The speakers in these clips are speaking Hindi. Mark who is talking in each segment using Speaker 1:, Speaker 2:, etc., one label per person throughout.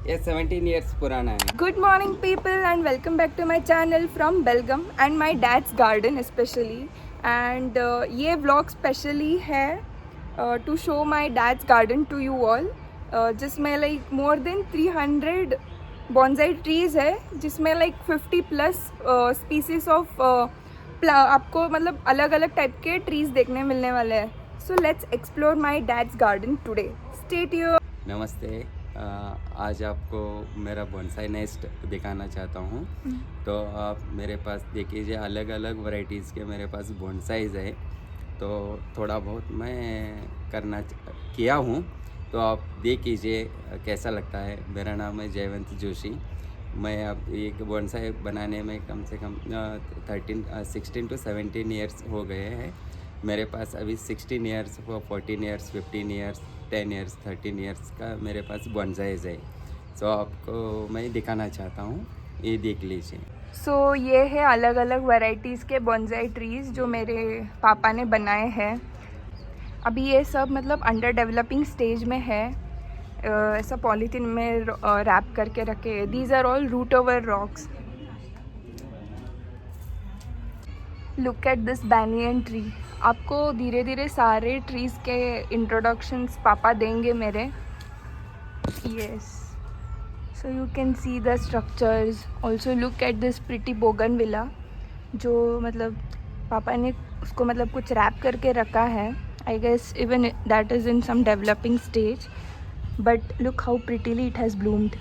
Speaker 1: ये 17 ईयर्स पुराना है।
Speaker 2: Good morning people and welcome back to my channel from Belgium and my dad's garden especially and ये vlog specially है to show my dad's garden to you all जिसमें like more than 300 bonsai trees है जिसमें like 50 plus species of आपको मतलब अलग अलग टाइप के trees देखने मिलने वाले हैं. So let's explore my dad's garden today. Stay tuned.
Speaker 1: नमस्ते। आज आपको मेरा बोनसाई नेस्ट दिखाना चाहता हूँ। तो आप मेरे पास देखिए अलग अलग वैरायटीज़ के मेरे पास बोनसाइज है। तो थोड़ा बहुत मैं किया हूँ, तो आप देख लीजिए कैसा लगता है। मेरा नाम है जयवंत जोशी। मैं अब एक बोनसाई बनाने में कम से कम 16 to 17 ईयर्स हो गए हैं। मेरे पास अभी 16 years, 14 years, 15 years, 10 years, 13 years का मेरे पास बोनसाइज है। सो आपको मैं दिखाना चाहता हूँ, ये देख लीजिए।
Speaker 2: सो ये है अलग अलग वैरायटीज़ के बोनसाई ट्रीज़ जो मेरे पापा ने बनाए हैं। अभी ये सब मतलब अंडर डेवलपिंग स्टेज में है। ऐसा पॉलीथीन में रैप करके रखे। These are all root over rocks. Look at this banyan tree. आपको धीरे धीरे सारे ट्रीज़ के इंट्रोडक्शंस पापा देंगे मेरे। Yes, so you can see the structures. Also look at this pretty bougainvillea जो मतलब पापा ने उसको मतलब कुछ रैप करके रखा है। I guess even that is in some developing stage, but look how prettily it has bloomed.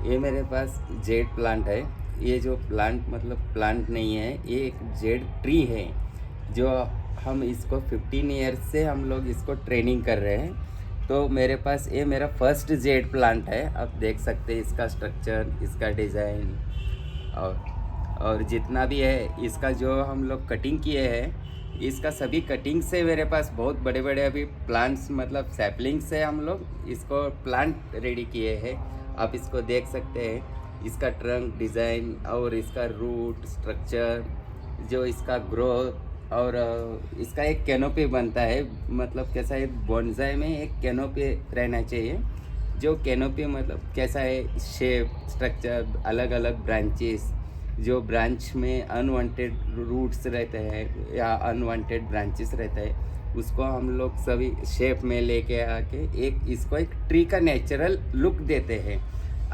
Speaker 1: ये मेरे पास जेड प्लांट है। ये जो प्लांट मतलब प्लांट नहीं है, ये एक जेड ट्री है जो हम इसको 15 ईयर्स से हम लोग इसको ट्रेनिंग कर रहे हैं। तो मेरे पास ये मेरा फर्स्ट जेड प्लांट है। आप देख सकते हैं इसका स्ट्रक्चर, इसका डिज़ाइन और जितना भी है इसका जो हम लोग कटिंग किए हैं, इसका सभी कटिंग से मेरे पास बहुत बड़े बड़े अभी प्लांट्स मतलब सैपलिंग से हम लोग इसको प्लांट रेडी किए हैं। आप इसको देख सकते हैं, इसका ट्रंक डिज़ाइन और इसका रूट स्ट्रक्चर, जो इसका ग्रोथ और इसका एक कैनोपी बनता है। मतलब कैसा है, बोनसाई में एक कैनोपी रहना चाहिए। जो कैनोपी मतलब कैसा है, शेप स्ट्रक्चर, अलग अलग ब्रांचेस, जो ब्रांच में अनवांटेड रूट्स रहते हैं या अनवांटेड ब्रांचेस रहते हैं, उसको हम लोग सभी शेप में लेके आके इसको एक ट्री का नेचुरल लुक देते हैं।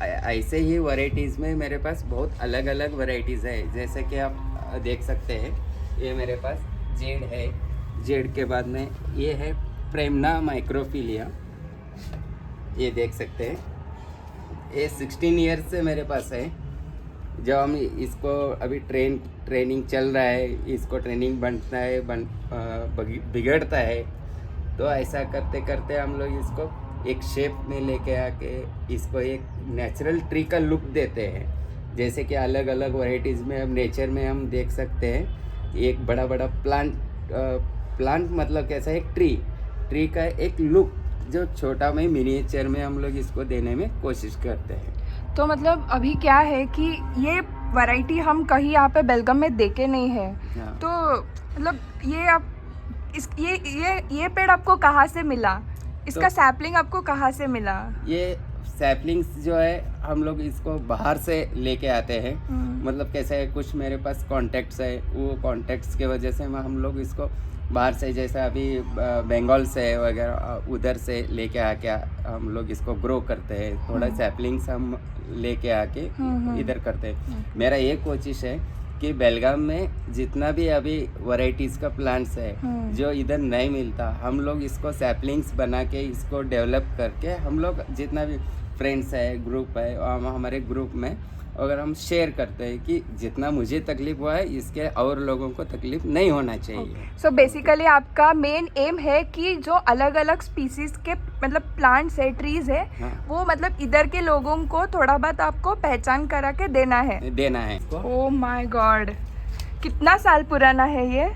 Speaker 1: ऐसे ही वैरायटीज़ में मेरे पास बहुत अलग अलग वैरायटीज़ है। जैसे कि आप देख सकते हैं, ये मेरे पास जेड है। जेड के बाद में ये है प्रेमना माइक्रोफिलिया, ये देख सकते हैं। ये 16 ईयर्स से मेरे पास है। जब हम इसको अभी ट्रेनिंग चल रहा है, इसको ट्रेनिंग बनता है बिगड़ता है, तो ऐसा करते करते हम लोग इसको एक शेप में लेके आके इसको एक नेचुरल ट्री का लुक देते हैं। जैसे कि अलग अलग वैरायटीज़ में हम नेचर में हम देख सकते हैं, एक बड़ा बड़ा प्लांट मतलब कैसा, एक ट्री का एक लुक जो छोटा में मिनिएचर में हम लोग इसको देने में कोशिश करते हैं।
Speaker 2: तो मतलब अभी क्या है कि ये वैरायटी हम कहीं यहाँ पे बेलगाम में देखे नहीं है।
Speaker 1: हाँ।
Speaker 2: तो मतलब ये आप ये पेड़ आपको कहाँ से मिला? इसका सैपलिंग आपको कहाँ से मिला? ये
Speaker 1: सैपलिंग्स जो है हम लोग इसको बाहर से लेके आते हैं। मतलब कैसे है, कुछ मेरे पास कॉन्टेक्ट्स है, वो कॉन्टेक्ट्स के वजह से हम लोग इसको बाहर से, जैसे अभी बंगाल से वगैरह उधर से लेके आके हम लोग इसको ग्रो करते हैं। थोड़ा सैपलिंग्स हम लेके आके इधर करते हैं। मेरा ये कोशिश है कि बेलगाम में जितना भी अभी वैरायटीज़ का प्लांट्स है जो इधर नहीं मिलता, हम लोग इसको सैपलिंग्स बना के इसको डेवलप करके हम लोग जितना भी फ्रेंड्स है, ग्रुप है, हमारे ग्रुप में अगर हम शेयर करते हैं कि जितना मुझे तकलीफ हुआ है इसके और लोगों को तकलीफ नहीं होना चाहिए।
Speaker 2: सो बेसिकली आपका मेन एम है कि जो अलग अलग स्पीसीज के मतलब प्लांट्स है, ट्रीज है,
Speaker 1: हाँ।
Speaker 2: वो मतलब इधर के लोगों को थोड़ा बहुत आपको पहचान करा के देना है। ओह माय गॉड, कितना साल पुराना है ये?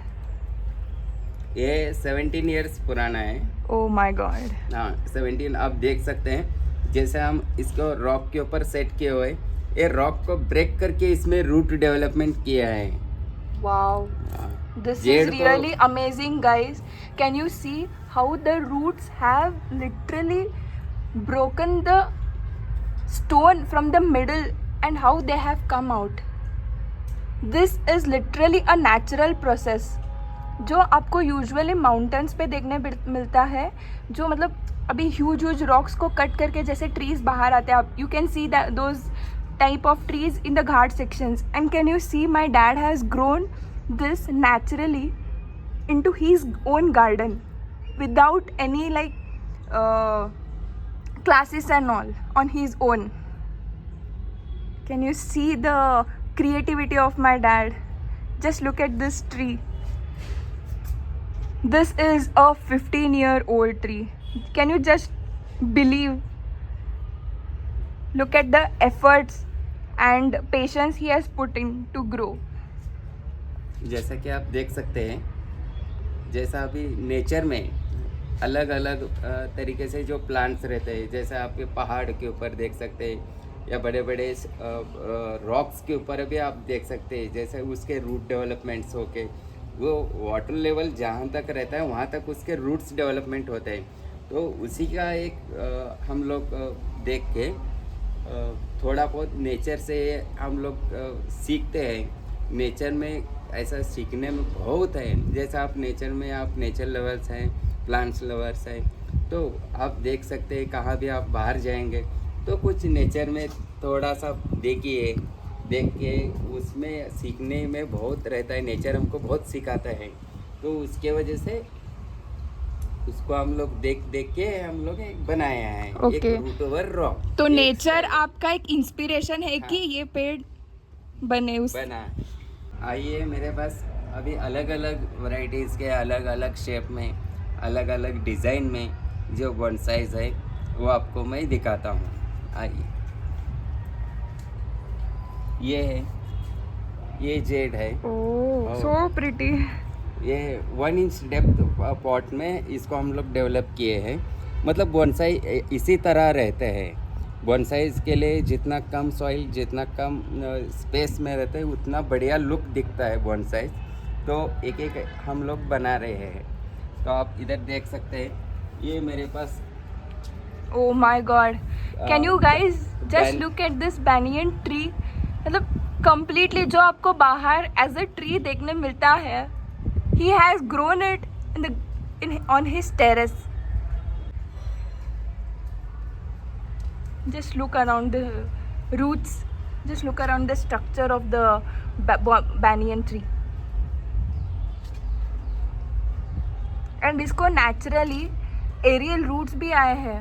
Speaker 1: 17 ईयर्स पुराना है।
Speaker 2: Oh my God.
Speaker 1: हाँ 17। आप देख सकते हैं जैसे हम इसको रॉक के ऊपर सेट किए हुए, ये रॉक को ब्रेक करके इसमें रूट डेवलपमेंट किया है।
Speaker 2: Wow, this is really amazing guys. Can you see how the roots have literally broken the stone from the middle and how they have come out. This is literally a natural process जो आपको यूजुअली माउंटेन्स पे देखने मिलता है, जो मतलब अभी ह्यूज रॉक्स को कट करके जैसे ट्रीज बाहर आते हैं. आप you can see that those type of trees in the ghat sections. And can you see my dad has grown this naturally into his own garden without any like classes and all, on his own. Can you see the creativity of my dad? Just look at this tree. This is a 15-year-old tree. Can you just believe? Look at the efforts and patience he has put in to grow.
Speaker 1: जैसा कि आप देख सकते हैं, जैसा अभी नेचर में अलग अलग तरीके से जो प्लांट्स रहते हैं, जैसे आपके पहाड़ के ऊपर देख सकते हैं या बड़े बड़े रॉक्स के ऊपर भी आप देख सकते हैं, जैसे उसके रूट डेवलपमेंट्स होके वो वाटर लेवल जहाँ तक रहता है वहाँ तक उसके रूट्स डेवलपमेंट होते हैं. तो उसी का एक हम लोग देख के थोड़ा बहुत नेचर से हम लोग सीखते हैं. नेचर में ऐसा सीखने में बहुत है. जैसा आप नेचर में आप नेचर लवर्स हैं, प्लांट्स लवर्स हैं, तो आप देख सकते हैं कहाँ भी आप बाहर जाएंगे तो कुछ नेचर में थोड़ा सा देख के उसमें सीखने में बहुत रहता है. नेचर हमको बहुत सिखाता है, तो उसके वजह से उसको हम लोग देख के हम लोग एक बनाया है.
Speaker 2: Okay.
Speaker 1: एक रूट ओवर रॉक.
Speaker 2: तो नेचर आपका एक इंस्पिरेशन है कि ये पेड़ बने
Speaker 1: बना. आइए मेरे पास अभी अलग अलग वैरायटीज़ के अलग अलग शेप में, अलग अलग डिज़ाइन में जो बोनसाइज है वो आपको मैं दिखाता हूँ. आइए, ये है, ये जेड है.
Speaker 2: ओह सो प्रिटी.
Speaker 1: ये 1 इंच डेप्थ पॉट में इसको हम लोग डेवलप किए हैं. मतलब बोनसाई इसी तरह रहते हैं. बोनसाइज के लिए जितना कम सॉइल, जितना कम स्पेस में रहते हैं उतना बढ़िया लुक दिखता है बोनसाइज. तो एक एक हम लोग बना रहे हैं. तो आप इधर देख सकते हैं, ये मेरे पास.
Speaker 2: Oh my God! Can you guys just look at this banyan tree? मतलब completely जो आपको बाहर as a tree देखने मिलता है, he has grown it on his terrace. Just look around the roots. Just look around the structure of the banyan tree. And इसको naturally aerial roots भी आए हैं,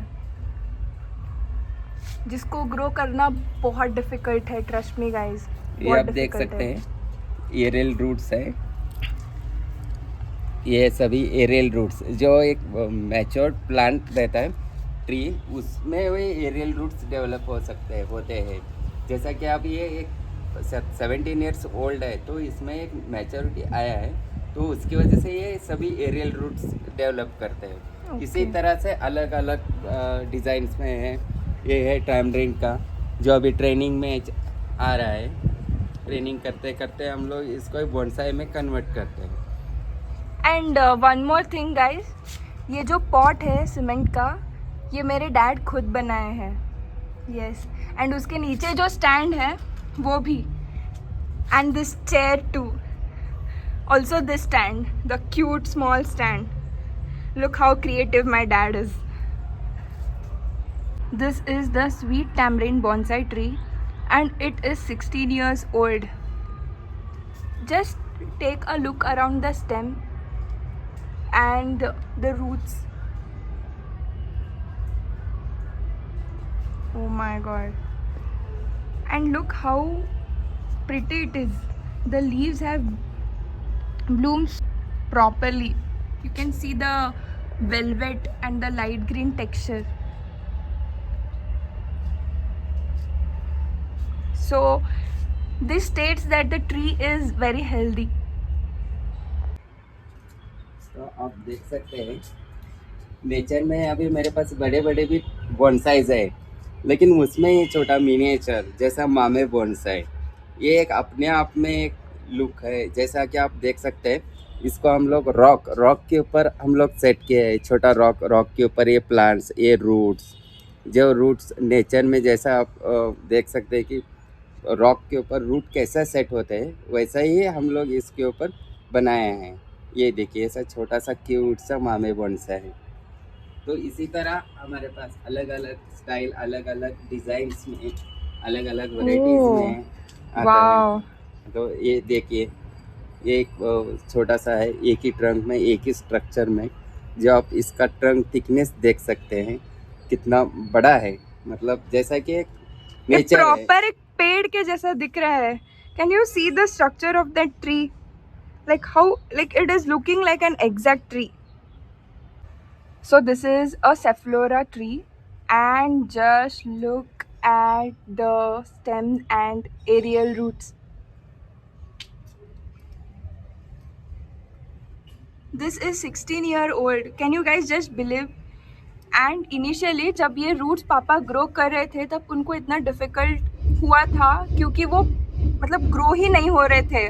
Speaker 2: जिसको ग्रो करना बहुत डिफिकल्ट है. Trust me guys.
Speaker 1: ये आप देख सकते हैं, एरियल रूट्स है. ये सभी एरियल रूट्स, जो एक मैच्योर्ड प्लांट रहता है ट्री, उसमें वे एरियल रूट्स डेवलप होते हैं. जैसा कि आप ये एक 17 ईयर्स ओल्ड है, तो इसमें एक मैच्योरिटी आया है, तो उसकी वजह से ये सभी एरियल रूट्स डेवलप करते हैं.
Speaker 2: Okay.
Speaker 1: इसी तरह से अलग अलग डिज़ाइंस में है. ये है टैमरिंड का, जो अभी ट्रेनिंग में आ रहा है. ट्रेनिंग करते करते हम लोग इसको बोनसाई में कन्वर्ट करते हैं.
Speaker 2: And one more thing guys, ये जो पॉट है सीमेंट का, ये मेरे डैड खुद बनाए हैं. यस. एंड उसके नीचे जो स्टैंड है वो भी. And this chair too. Also this stand, the cute small stand. Look how creative my dad is. This is the sweet tamarind bonsai tree and it is 16 years old. Just take a look around the stem and the roots. Oh my God. And look how pretty it is. The leaves have bloomed properly. You can see the velvet and the light green texture. So this states that the tree is very healthy.
Speaker 1: तो आप देख सकते हैं, नेचर में अभी मेरे पास बड़े बड़े भी बोनसाइज है, लेकिन उसमें ये छोटा मिनिएचर जैसा मामे बोनसाई, ये एक अपने आप में एक लुक है. जैसा कि आप देख सकते हैं, इसको हम लोग रॉक के ऊपर हम लोग सेट किए हैं. छोटा रॉक के ऊपर ये प्लांट्स, ये रूट्स, जो रूट्स नेचर में जैसा आप देख सकते हैं कि रॉक के ऊपर रूट कैसा सेट होता है, वैसा ही हम लोग इसके ऊपर बनाए हैं। ये देखिए ऐसा छोटा सा क्यूट सा मामे बोनसाई है। तो इसी तरह हमारे पास अलग अलग स्टाइल, अलग अलग डिज़ाइंस में, अलग अलग वैरायटीज़
Speaker 2: ओह,
Speaker 1: में आता
Speaker 2: वाओ।
Speaker 1: है। तो ये देखिए, ये एक छोटा सा है, एक ही ट्रंक में, एक ही स्ट्रक्चर में। जो आप इसका ट्रंक थिकनेस देख सकते हैं कितना बड़ा है, मतलब जैसा कि एक
Speaker 2: ये
Speaker 1: नेचर है।
Speaker 2: प्रॉपर एक पेड़ के जैसा दिख रहा है। Can you see the structure of that tree, like how, like it is looking like an exact tree. So this is a Cephalora tree, and just look at the stems and aerial roots. This is 16-year-old. Can you guys just believe? And initially जब ये रूट्स पापा ग्रो कर रहे थे तब उनको इतना डिफ़िकल्ट हुआ था क्योंकि वो मतलब ग्रो ही नहीं हो रहे थे,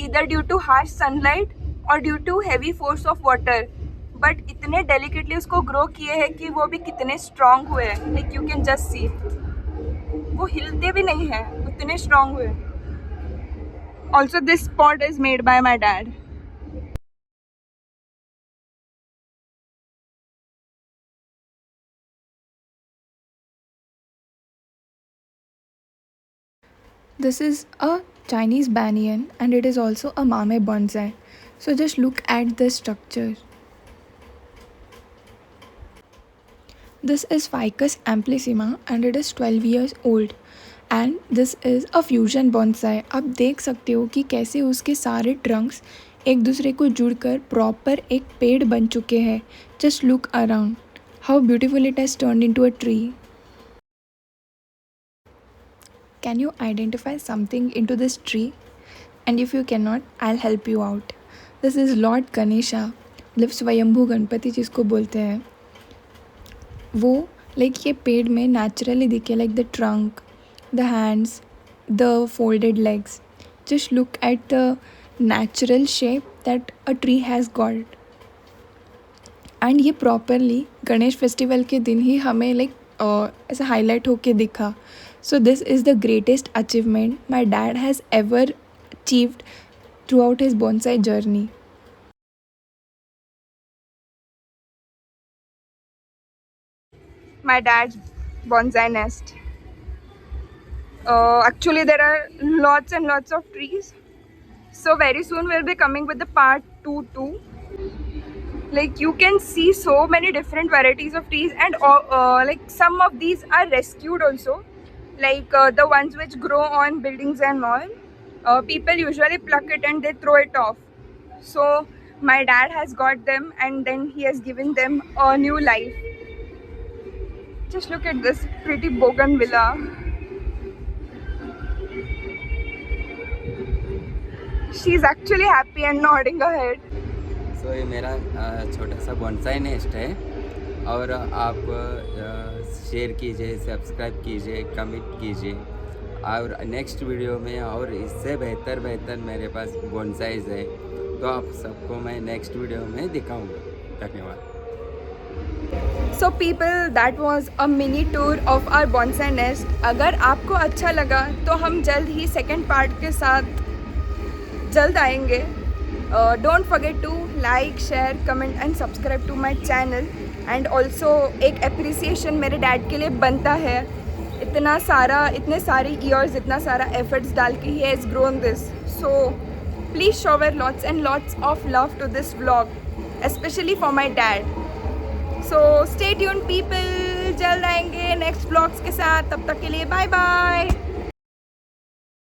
Speaker 2: either due to harsh sunlight और due to heavy force of water. But इतने डेलिकेटली उसको ग्रो किए हैं कि वो भी कितने स्ट्रॉन्ग हुए हैं। Like you can just see, वो हिलते भी नहीं हैं, उतने स्ट्रॉन्ग हुए। Also this pot is made by my dad. This is a Chinese banyan and it is also a mame bonsai. So just look at the structure. This is Ficus amplissima and it is 12 years old. And this is a fusion bonsai. आप देख सकते हो कि कैसे उसके सारे ट्रंक्स एक दूसरे को जुड़कर प्रॉपर एक पेड़ बन चुके हैं. Just look around. How beautiful it has turned into a tree. Can you identify something into this tree? And if you cannot, I'll help you out. This is Lord Ganesha, मतलब स्वयंभू गणपति जिसको बोलते हैं. वो लाइक ये पेड़ में नेचुरली दिखे, like the trunk, the hands, the folded legs. Just look at the natural shape that a tree has got. And ये प्रॉपरली गणेश फेस्टिवल के दिन ही हमें लाइक ऐसा हाईलाइट होके दिखा. So this is the greatest achievement my dad has ever achieved throughout his bonsai journey. My dad's bonsai nest. Actually there are lots and lots of trees. So very soon we'll be coming with the part 2 too. Like you can see so many different varieties of trees, and like some of these are rescued also. Like the ones which grow on buildings and all, people usually pluck it and they throw it off. So my dad has got them and then he has given them a new life. Just look at this pretty bougainvillea. She's actually happy and nodding her head.
Speaker 1: सो ये मेरा छोटा सा बोनसाई नेस्ट है, और आप शेयर कीजिए, सब्सक्राइब कीजिए, कमेंट कीजिए, और नेक्स्ट वीडियो में और इससे बेहतर मेरे पास बोनसाइज है, तो आप सबको मैं नेक्स्ट वीडियो में दिखाऊंगा. धन्यवाद. So people, that was a mini tour of our bonsai nest. अगर आपको अच्छा लगा तो हम जल्द ही सेकेंड पार्ट के साथ जल्द आएंगे. Don't forget to like, share, comment and subscribe to my channel. And also एक appreciation मेरे डैड के लिए बनता है. इतने सारे years, इतना सारा efforts डाल के he has grown this. So please shower lots and lots of love to this vlog, especially for my dad. So stay tuned people, जल्द आएंगे next vlogs के साथ. तब तक के लिए bye bye.